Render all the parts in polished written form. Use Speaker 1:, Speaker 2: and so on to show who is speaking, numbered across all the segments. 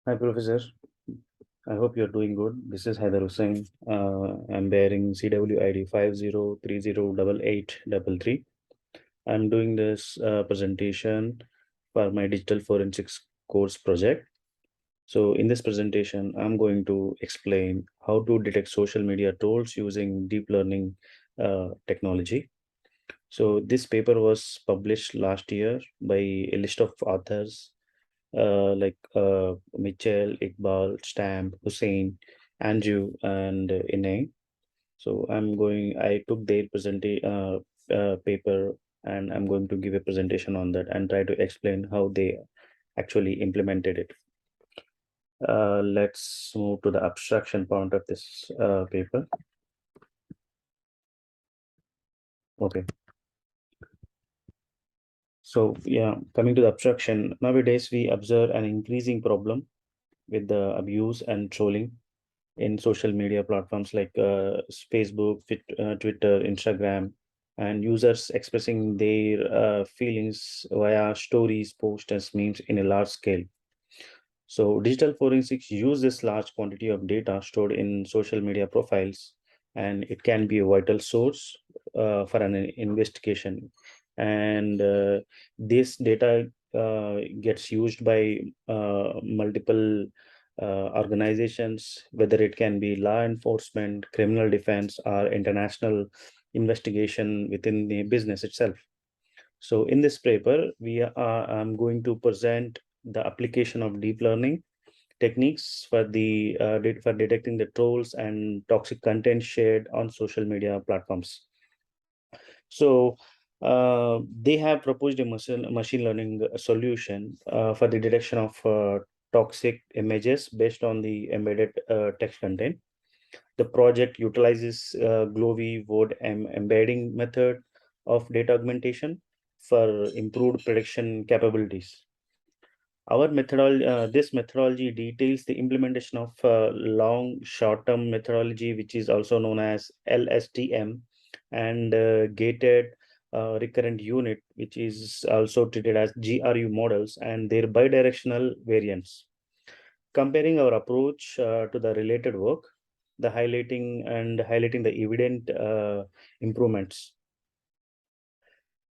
Speaker 1: Hi, Professor. I hope you're doing good. This is Haider Hussain. I'm bearing CWID 50308833. I'm doing this presentation for my digital forensics course project. So in this presentation, I'm going to explain how to detect social media trolls using deep learning technology. So this paper was published last year by a list of authors Mitchell, Iqbal, Stamp, Hussein, Andrew, and Inay. So I took their paper, and I'm going to give a presentation on that and try to explain how they actually implemented it. Let's move to the abstraction part of this paper. Okay. So yeah, coming to the abstraction, nowadays we observe an increasing problem with the abuse and trolling in social media platforms like Facebook, Twitter, Instagram, and users expressing their feelings via stories, posts, and memes in a large scale. So, digital forensics use this large quantity of data stored in social media profiles, and it can be a vital source for an investigation. And this data gets used by multiple organizations, whether it can be law enforcement, criminal defense, or international investigation within the business itself. So in this paper, I'm going to present the application of deep learning techniques for for detecting the trolls and toxic content shared on social media platforms. So they have proposed a machine learning solution for the detection of toxic images based on the embedded text content. The project utilizes Glovy word embedding method of data augmentation for improved prediction capabilities. This methodology details the implementation of long short-term methodology, which is also known as LSTM, and gated recurrent unit, which is also treated as GRU models, and their bidirectional variants. Comparing our approach to the related work, the highlighting the evident improvements.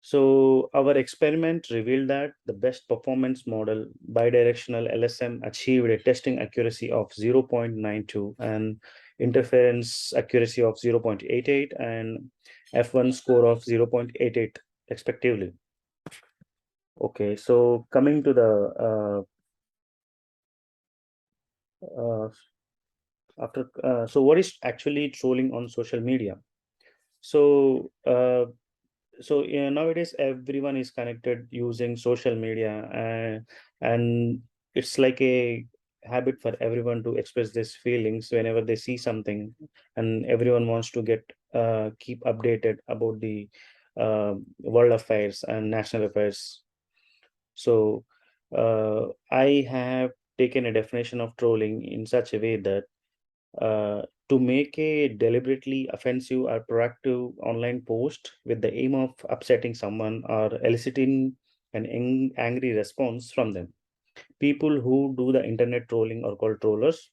Speaker 1: So our experiment revealed that the best performance model, bidirectional LSM, achieved a testing accuracy of 0.92 and interference accuracy of 0.88 and F1 score of 0.88 respectively. Okay, so coming to the so what is actually trolling on social media? So nowadays everyone is connected using social media, and it's like a habit for everyone to express these feelings whenever they see something, and everyone wants to get keep updated about the world affairs and national affairs. So I have taken a definition of trolling in such a way that to make a deliberately offensive or proactive online post with the aim of upsetting someone or eliciting an angry response from them. People who do the internet trolling are called trollers.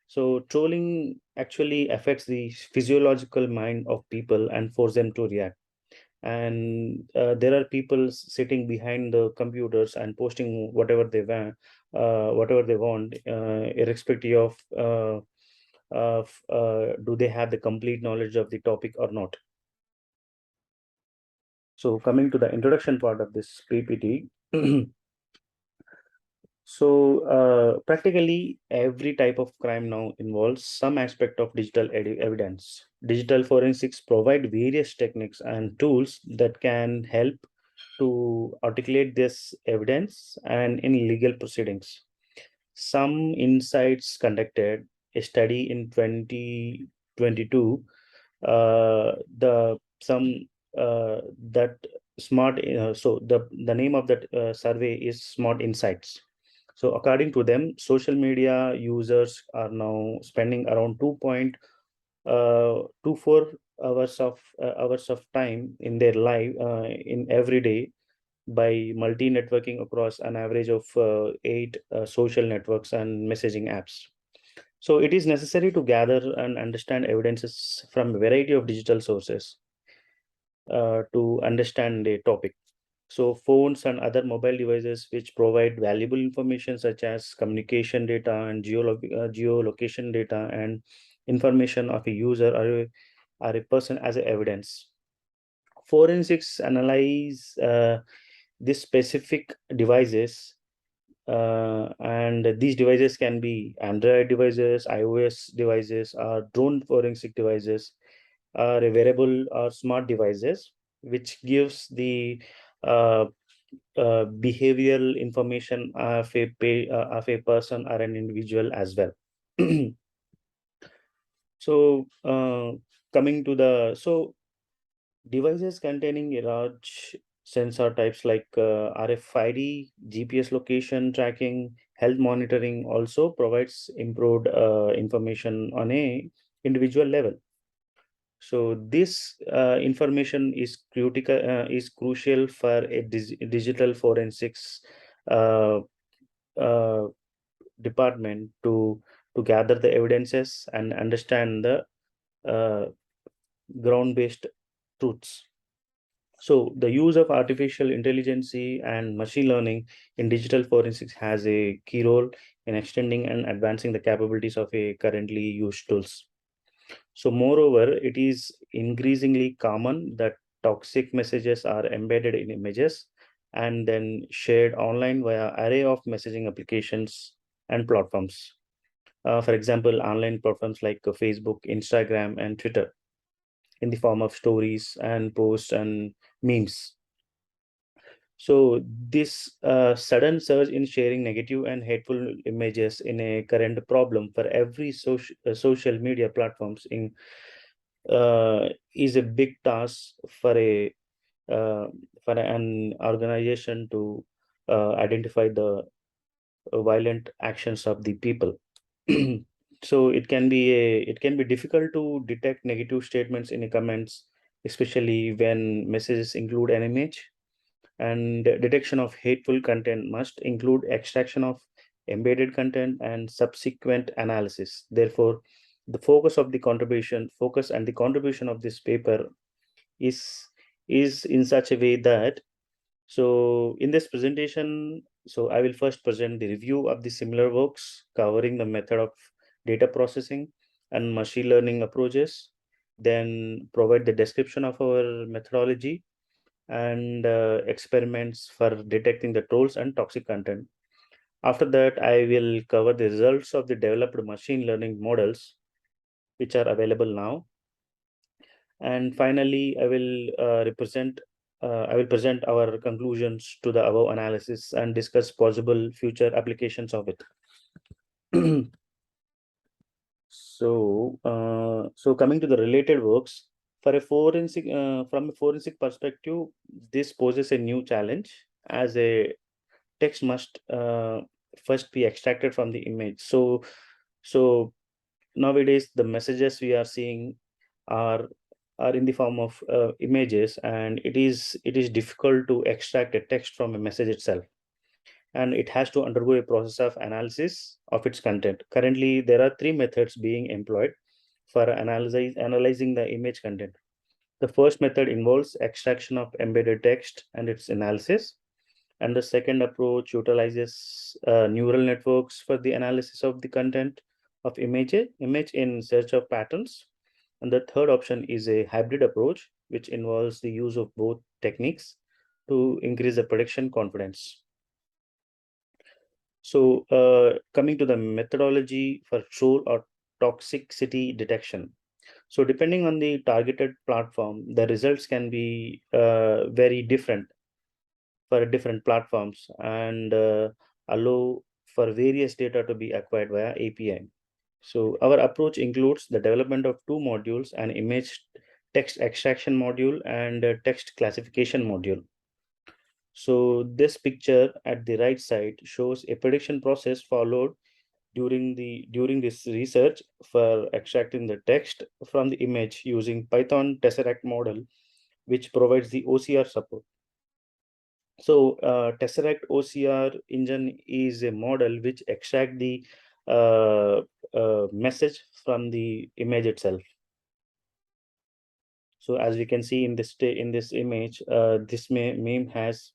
Speaker 1: So trolling actually affects the physiological mind of people and force them to react. And there are people sitting behind the computers and posting whatever they want, irrespective of do they have the complete knowledge of the topic or not. So coming to the introduction part of this PPT. So practically every type of crime now involves some aspect of digital evidence. Digital forensics provide various techniques and tools that can help to articulate this evidence and in legal proceedings. Some insights conducted a study in 2022. The some that smart so the name of that survey is Smart Insights. So according to them, social media users are now spending around 2.24 hours of time in their life in every day by multi-networking across an average of 8 social networks and messaging apps. So it is necessary to gather and understand evidences from a variety of digital sources to understand a topic. So phones and other mobile devices which provide valuable information such as communication data and geolocation data and information of a user or a person as a evidence. Forensics analyze these specific devices, and these devices can be Android devices, iOS devices, or drone forensic devices, or a wearable or smart devices, which gives the uh, behavioral information of a person or an individual as well. So coming to the devices containing a large sensor types like RFID, GPS location tracking, health monitoring also provides improved information on a individual level. So this information is crucial for a digital forensics uh, uh, department to gather the evidences and understand the uh, ground-based truths. So the use of artificial intelligence and machine learning in digital forensics has a key role in extending and advancing the capabilities of a currently used tools. So moreover, it is increasingly common that toxic messages are embedded in images and then shared online via array of messaging applications and platforms. For example, online platforms like Facebook, Instagram, and Twitter in the form of stories and posts and memes. So this sudden surge in sharing negative and hateful images in a current problem for every social media platforms in is a big task uh, for an organization to identify the violent actions of the people. So it can be difficult to detect negative statements in the comments, especially when messages include an image, and detection of hateful content must include extraction of embedded content and subsequent analysis. Therefore, the focus and the contribution of this paper is is in such a way that, so in this presentation, so I will first present the review of the similar works covering the method of data processing and machine learning approaches, then provide the description of our methodology and experiments for detecting the trolls and toxic content. After that, I will cover the results of the developed machine learning models which are available now. And finally, I will present our conclusions to the above analysis and discuss possible future applications of it. So coming to the related works, from a forensic perspective, this poses a new challenge as a text must first be extracted from the image. So nowadays the messages we are seeing are are in the form of images, and it is difficult to extract a text from a message itself, and it has to undergo a process of analysis of its content. Currently, there are three methods being employed for analyzing the image content. The first method involves extraction of embedded text and its analysis, and the second approach utilizes neural networks for the analysis of the content of image in search of patterns. And the third option is a hybrid approach, which involves the use of both techniques to increase the prediction confidence. So coming to the methodology for troll or toxicity detection. So depending on the targeted platform, the results can be very different for different platforms, and allow for various data to be acquired via API. So our approach includes the development of two modules: an image text extraction module and a text classification module. So this picture at the right side shows a prediction process followed during this research for extracting the text from the image using Python Tesseract model, which provides the OCR support. So Tesseract OCR engine is a model which extract the message from the image itself. So as we can see in this image, this meme has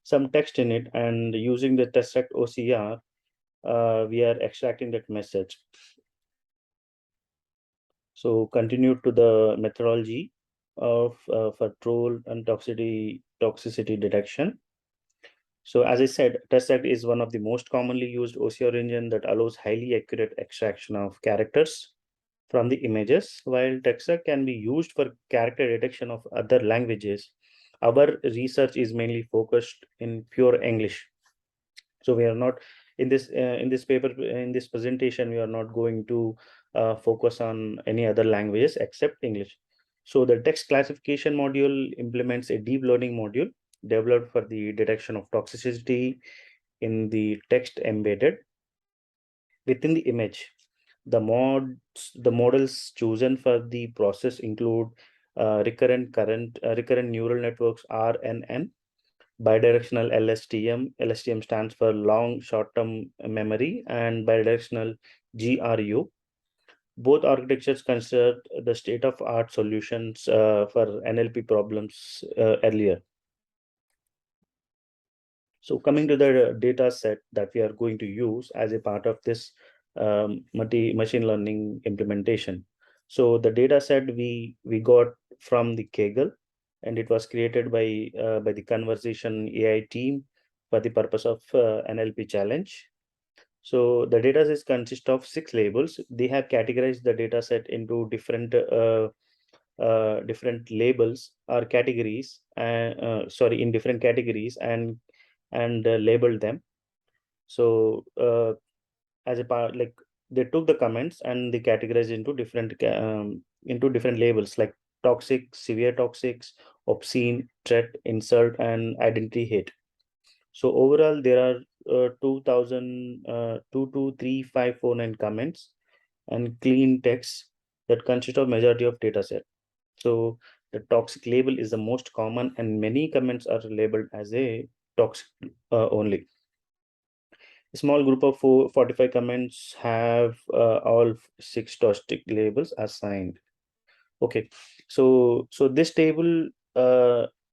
Speaker 1: some text in it, and using the Tesseract OCR, we are extracting that message. So continue to the methodology of for troll and toxicity detection. So as I said, TestAct is one of the most commonly used OCR engine that allows highly accurate extraction of characters from the images. While TestAct can be used for character detection of other languages, our research is mainly focused in pure English. So we are not in this paper, in this presentation, we are not going to focus on any other languages except English. So the text classification module implements a deep learning module developed for the detection of toxicity in the text embedded within the image. The models chosen for the process include recurrent neural networks, RNN, bidirectional LSTM. LSTM stands for long short-term memory, and bidirectional GRU. Both architectures considered the state-of-art solutions for NLP problems earlier. So coming to the data set that we are going to use as a part of this machine learning implementation. So the data set we got from the Kaggle, and it was created by the conversation AI team for the purpose of NLP challenge. So the data set consists of 6 labels. They have categorized the data set into different labels or categories, in different categories, and labeled them. So as a part, like, they took the comments and they categorized into different labels like toxic, severe toxics, obscene, threat, insult, and identity hate. So overall, there are 2,23549 comments and clean text that consist of majority of data set. So the toxic label is the most common, and many comments are labeled as a toxic only. A small group of 45 comments have all 6 toxic labels assigned. Okay, so this table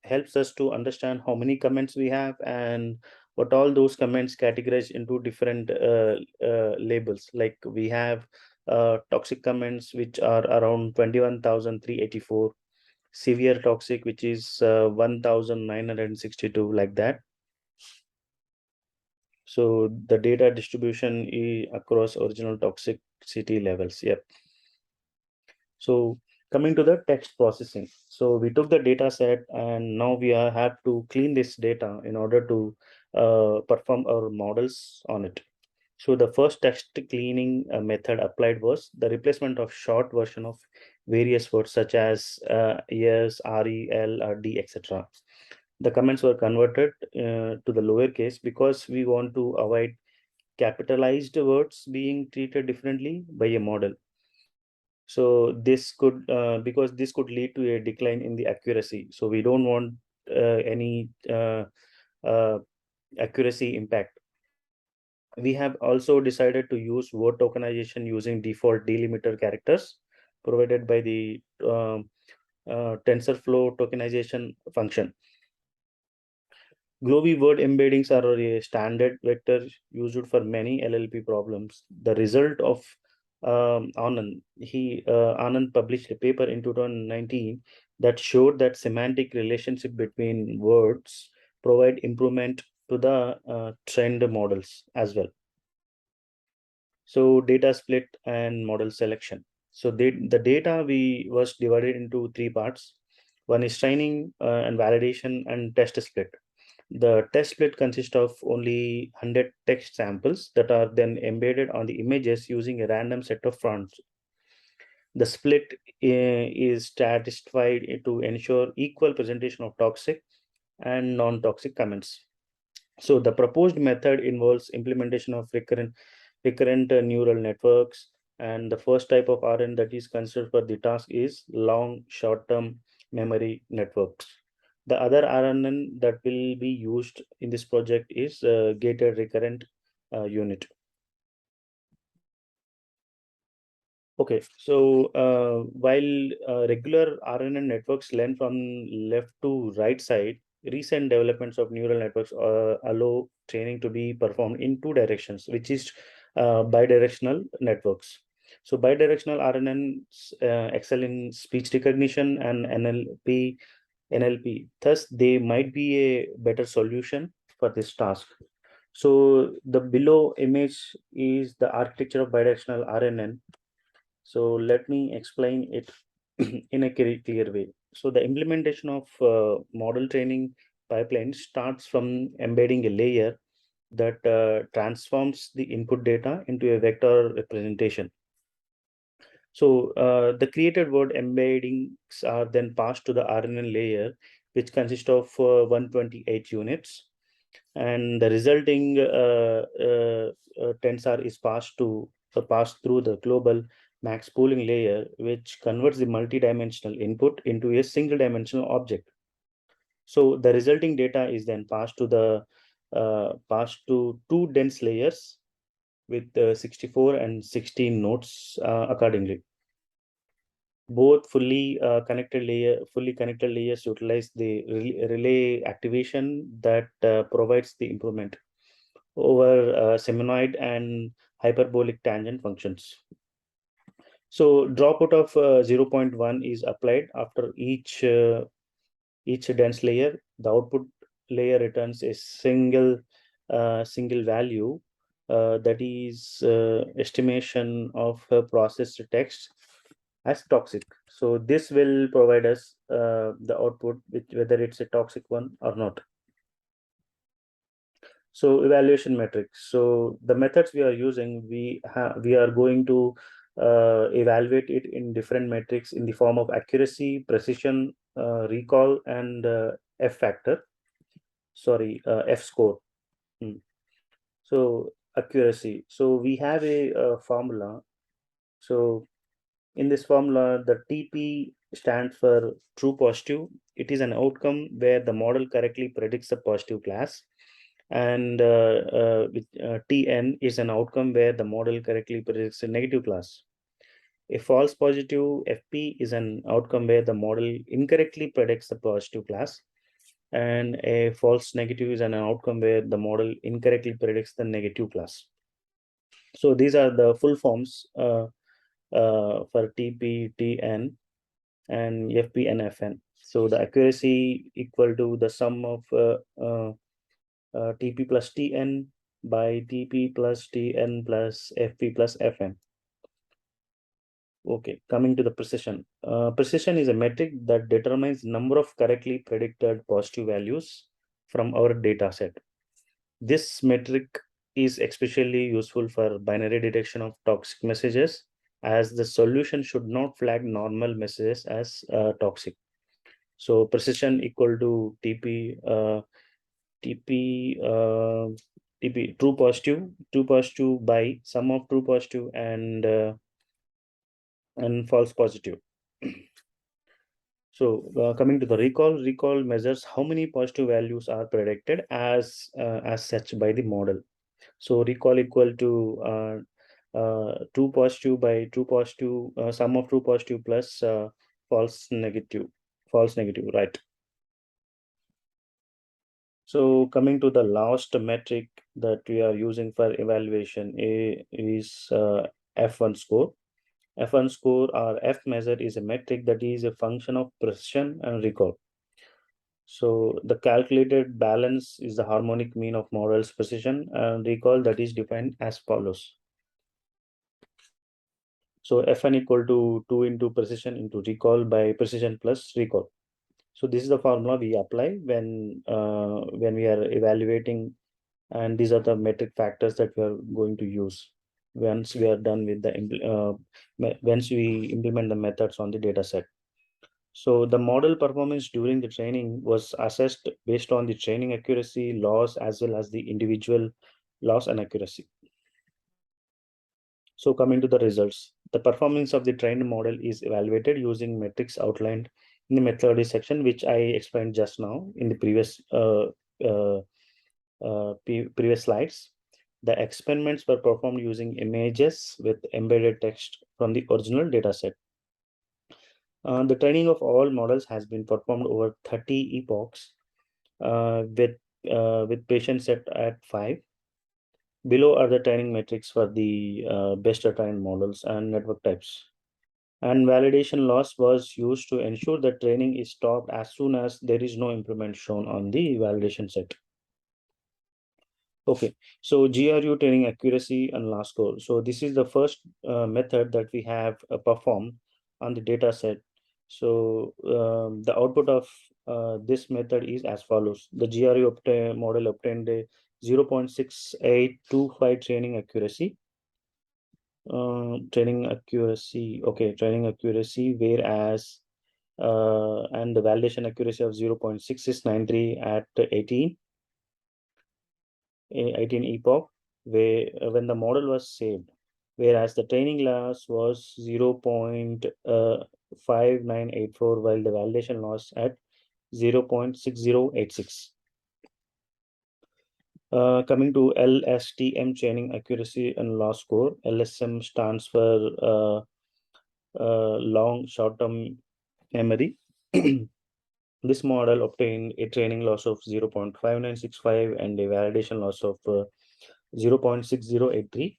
Speaker 1: helps us to understand how many comments we have and what all those comments categorized into different labels. Like we have toxic comments which are around 21,384, severe toxic which is 1,962, like that. So the data distribution is across original toxicity levels. Yep. So coming to the text processing. So we took the data set, and now we have to clean this data in order to perform our models on it. So the first text cleaning method applied was the replacement of short version of various words such as yes, rel, or d, etc. The comments were converted to the lowercase because we want to avoid capitalized words being treated differently by a model. So this could because this could lead to a decline in the accuracy. So we don't want any uh, accuracy impact. We have also decided to use word tokenization using default delimiter characters provided by the TensorFlow tokenization function. Globy word embeddings are a standard vector used for many LLP problems. The result of Anand published a paper in 2019 that showed that semantic relationship between words provide improvement to the trend models as well. So data split and model selection. So the data was divided into 3 parts. One is training and validation and test split. The test split consists of only 100 text samples that are then embedded on the images using a random set of fonts. The split is stratified to ensure equal presentation of toxic and non-toxic comments. So the proposed method involves implementation of recurrent neural networks, and the first type of RN that is considered for the task is long short-term memory networks. The other RNN that will be used in this project is gated recurrent unit. Okay, so while regular RNN networks learn from left to right side, recent developments of neural networks allow training to be performed in two directions, which is bidirectional networks. So bidirectional RNNs excel in speech recognition and NLP. Thus, they might be a better solution for this task. So the below image is the architecture of bidirectional RNN. So let me explain it in a clear way. So the implementation of model training pipeline starts from embedding a layer that transforms the input data into a vector representation. So the created word embeddings are then passed to the RNN layer, which consists of 128 units, and the resulting tensor is passed through the global max pooling layer, which converts the multi-dimensional input into a single dimensional object. So the resulting data is then passed to two dense layers with 64 and 16 nodes accordingly. Both fully connected layers utilize the relay activation that provides the improvement over seminoid and hyperbolic tangent functions. So dropout of 0.1 is applied after each dense layer. The output layer returns a single value, that is estimation of processed text as toxic. So this will provide us the output, whether it's a toxic one or not. So evaluation metrics. So the methods we are using, we are going to evaluate it in different metrics in the form of accuracy, precision, recall, and F factor. Sorry, F score. So accuracy. So we have a formula. So in this formula, the TP stands for true positive. It is an outcome where the model correctly predicts the positive class. And TN is an outcome where the model correctly predicts a negative class. A false positive FP is an outcome where the model incorrectly predicts the positive class. And a false negative is an outcome where the model incorrectly predicts the negative class. So these are the full forms for TP, TN, and FP and FN. So the accuracy equal to the sum of TP plus TN by TP plus TN plus FP plus FN. Okay, coming to the precision. Precision is a metric that determines number of correctly predicted positive values from our data set. This metric is especially useful for binary detection of toxic messages, as the solution should not flag normal messages as toxic. So precision equal to TP true positive by sum of true positive and false positive. So coming to the recall measures how many positive values are predicted as such by the model. So recall equal to true positive by true positive, sum of true positive plus false negative, right? So coming to the last metric that we are using for evaluation is F1 score. F1 score or F measure is a metric that is a function of precision and recall. So the calculated balance is the harmonic mean of model's precision and recall that is defined as follows. So Fn equal to 2 into precision into recall by precision plus recall. So this is the formula we apply when we are evaluating, and these are the metric factors that we are going to use once we are done with the once we implement the methods on the data set. So the model performance during the training was assessed based on the training accuracy, loss, as well as the individual loss and accuracy. So coming to the results, the performance of the trained model is evaluated using metrics outlined in the methodology section, which I explained just now in the previous previous slides. The experiments were performed using images with embedded text from the original dataset. The training of all models has been performed over 30 epochs with patients at 5. Below are the training metrics for the best trained models and network types. And validation loss was used to ensure that training is stopped as soon as there is no improvement shown on the validation set. Okay, so GRU training accuracy and loss score. So this is the first method that we have performed on the data set. So the output of this method is as follows. The GRU model obtained a 0.6825 training accuracy. Training accuracy, whereas and the validation accuracy of 0.6693 at 18 epoch, when the model was saved, whereas the training loss was 0.5984 while the validation loss at 0.6086. Coming to LSTM training accuracy and loss score. LSM stands for long short-term memory. This model obtained a training loss of 0.5965 and a validation loss of 0.6083.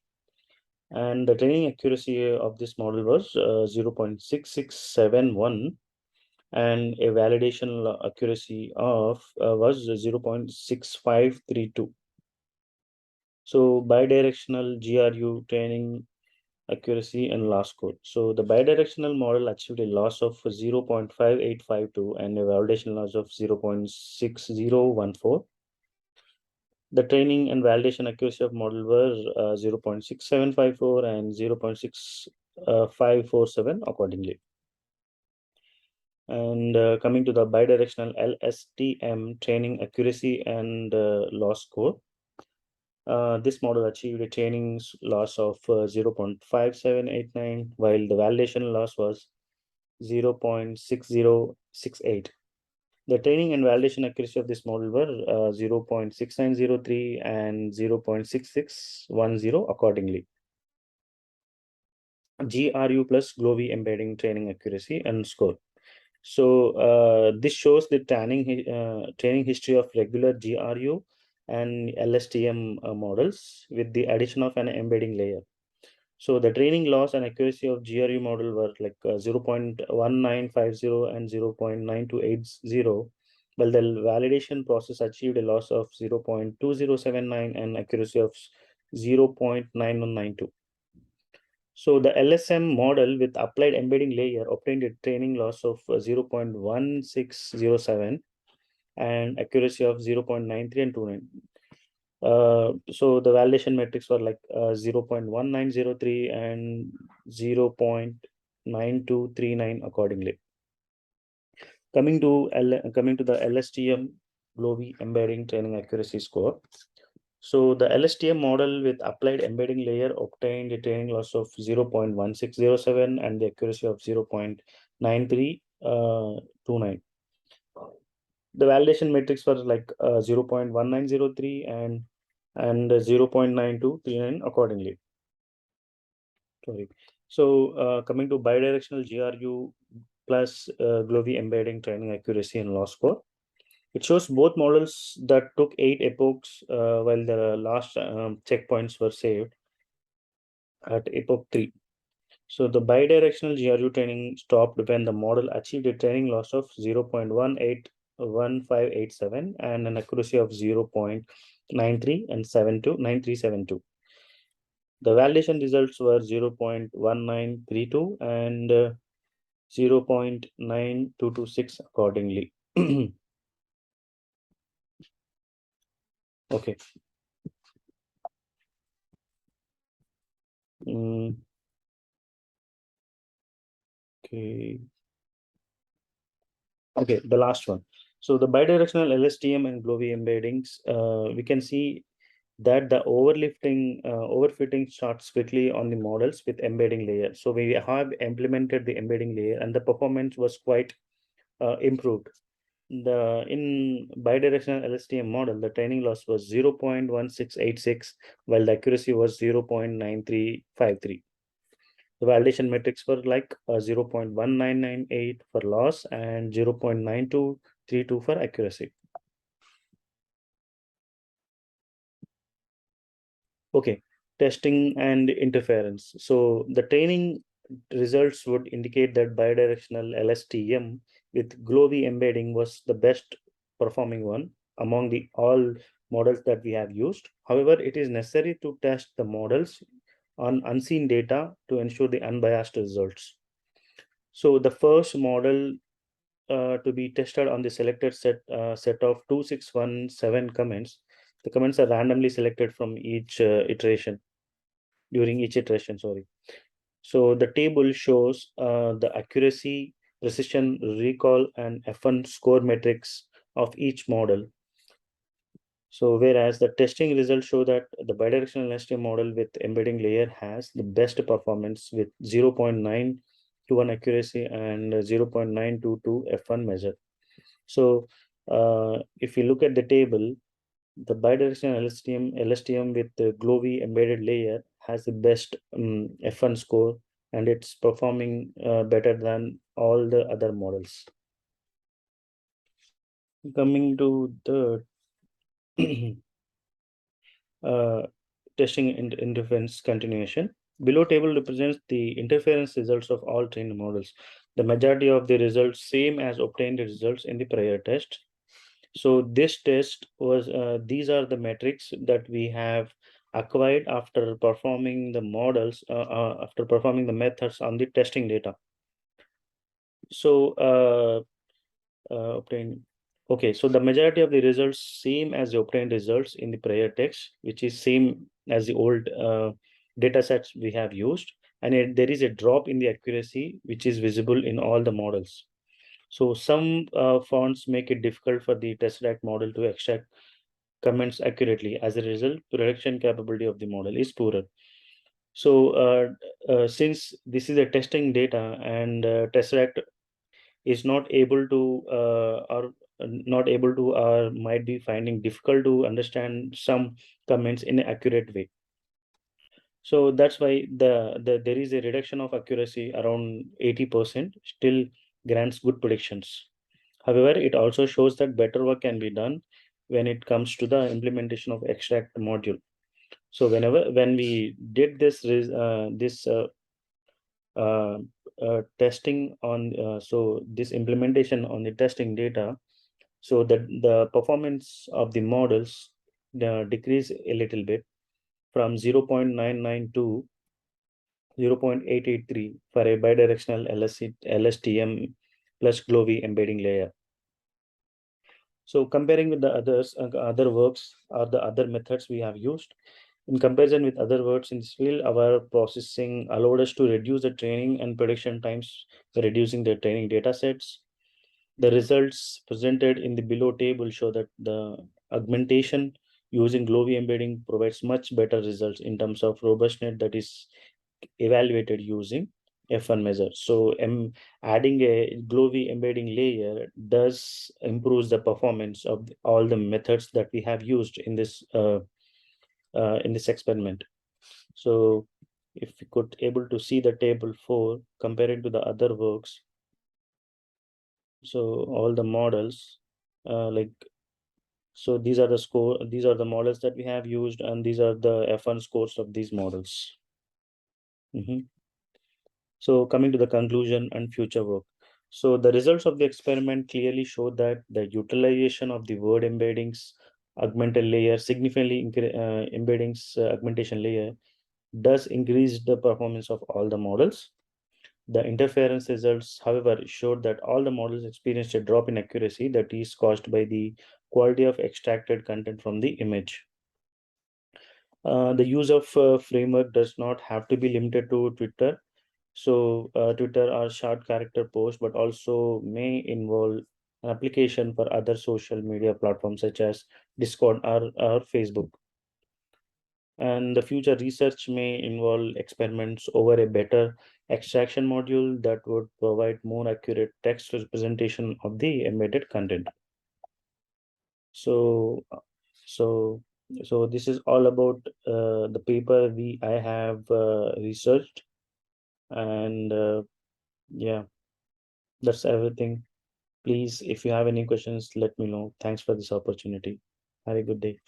Speaker 1: And the training accuracy of this model was 0.6671, and a validation accuracy of was 0.6532. So bidirectional GRU training accuracy and loss score. So the bidirectional model achieved a loss of 0.5852 and a validation loss of 0.6014. The training and validation accuracy of model were 0.6754 and 0.6547 accordingly. And coming to the bidirectional LSTM training accuracy and loss score. This model achieved a training loss of 0.5789, while the validation loss was 0.6068. The training and validation accuracy of this model were 0.6903 and 0.6610 accordingly. GRU plus GloVe embedding training accuracy and score. So this shows the training history of regular GRU and LSTM models with the addition of an embedding layer. So the training loss and accuracy of GRU model were like 0.1950 and 0.9280, while the validation process achieved a loss of 0.2079 and accuracy of 0.9192. So the LSM model with applied embedding layer obtained a training loss of 0.1607 and accuracy of 0.93 and 29. So the validation metrics were like 0.1903 and 0.9239 accordingly. Coming to the LSTM GloVe embedding training accuracy score. So the LSTM model with applied embedding layer obtained a training loss of 0.1607 and the accuracy of 0.9329. The validation metrics were like 0.1903 and 0.9239 accordingly. Sorry. So coming to bidirectional GRU plus GloVe embedding training accuracy and loss score. It shows both models that took 8 epochs while the last checkpoints were saved at epoch 3. So the bidirectional GRU training stopped when the model achieved a training loss of 0.181587 and an accuracy of 0.93 and 9372. The validation results were 0.1932 and 0.9226 accordingly. Okay. Okay. Okay, the last one. So the bidirectional LSTM and GloVe embeddings, we can see that the overfitting starts quickly on the models with embedding layer. So we have implemented the embedding layer and the performance was quite improved. In bidirectional LSTM model, the training loss was 0.1686, while the accuracy was 0.9353. The validation metrics were like 0.1998 for loss and 0.9232 for accuracy. Okay, testing and interference. So the training results would indicate that bidirectional LSTM with GloVe embedding was the best performing one among the all models that we have used. However, it is necessary to test the models on unseen data to ensure the unbiased results. So the first model to be tested on the selected set of 2617 comments. The comments are randomly selected from each iteration during each iteration. Sorry. So the table shows the accuracy, precision, recall, and F1 score metrics of each model. So whereas the testing results show that the bidirectional LSTM model with embedding layer has the best performance with 0.921 accuracy and 0.922 F1 measure. So if you look at the table, the bidirectional LSTM with the GloVe embedded layer has the best F1 score, and it's performing better than all the other models. Coming to the testing interference continuation. Below table represents the interference results of all trained models. The majority of the results same as obtained results in the prior test. So this test was, these are the metrics that we have acquired after performing the models, after performing the methods on the testing data. So obtained. Okay, so the majority of the results same as the obtained results in the prior text, which is same as the old data sets we have used. And there is a drop in the accuracy, which is visible in all the models. So some fonts make it difficult for the test-RAC model to extract comments accurately. As a result, prediction capability of the model is poorer. So since this is a testing data and test-RAC is not able to or not able to or might be finding difficult to understand some comments in an accurate way. So that's why there is a reduction of accuracy around 80%, still grants good predictions. However, it also shows that better work can be done when it comes to the implementation of extract module. So when we did this testing on so this implementation on the testing data, so that the performance of the models decrease a little bit from 0.992 to 0.883 for a bidirectional LSTM plus GloVe embedding layer. So comparing with the other works or the other methods we have used, in comparison with other works in this field, our processing allowed us to reduce the training and prediction times by reducing the training data sets. The results presented in the below table show that the augmentation using GloVe embedding provides much better results in terms of robustness that is evaluated using F1 measure. So adding a GloVe embedding layer does improves the performance of all the methods that we have used in this experiment. So if we could able to see the table 4 comparing to the other works, so all the models like, so these are the models that we have used, and these are the F1 scores of these models. So coming to the conclusion and future work. So the results of the experiment clearly show that the utilization of the word embeddings augmented layer significantly embeddings augmentation layer does increase the performance of all the models. The interference results, however, showed that all the models experienced a drop in accuracy that is caused by the quality of extracted content from the image. The use of framework does not have to be limited to Twitter. So Twitter are short character posts, but also may involve an application for other social media platforms such as Discord or Facebook. And the future research may involve experiments over a better extraction module that would provide more accurate text representation of the embedded content. So, so, so this is all about the paper I have researched, and yeah, that's everything. Please, if you have any questions, let me know. Thanks for this opportunity. Have a good day.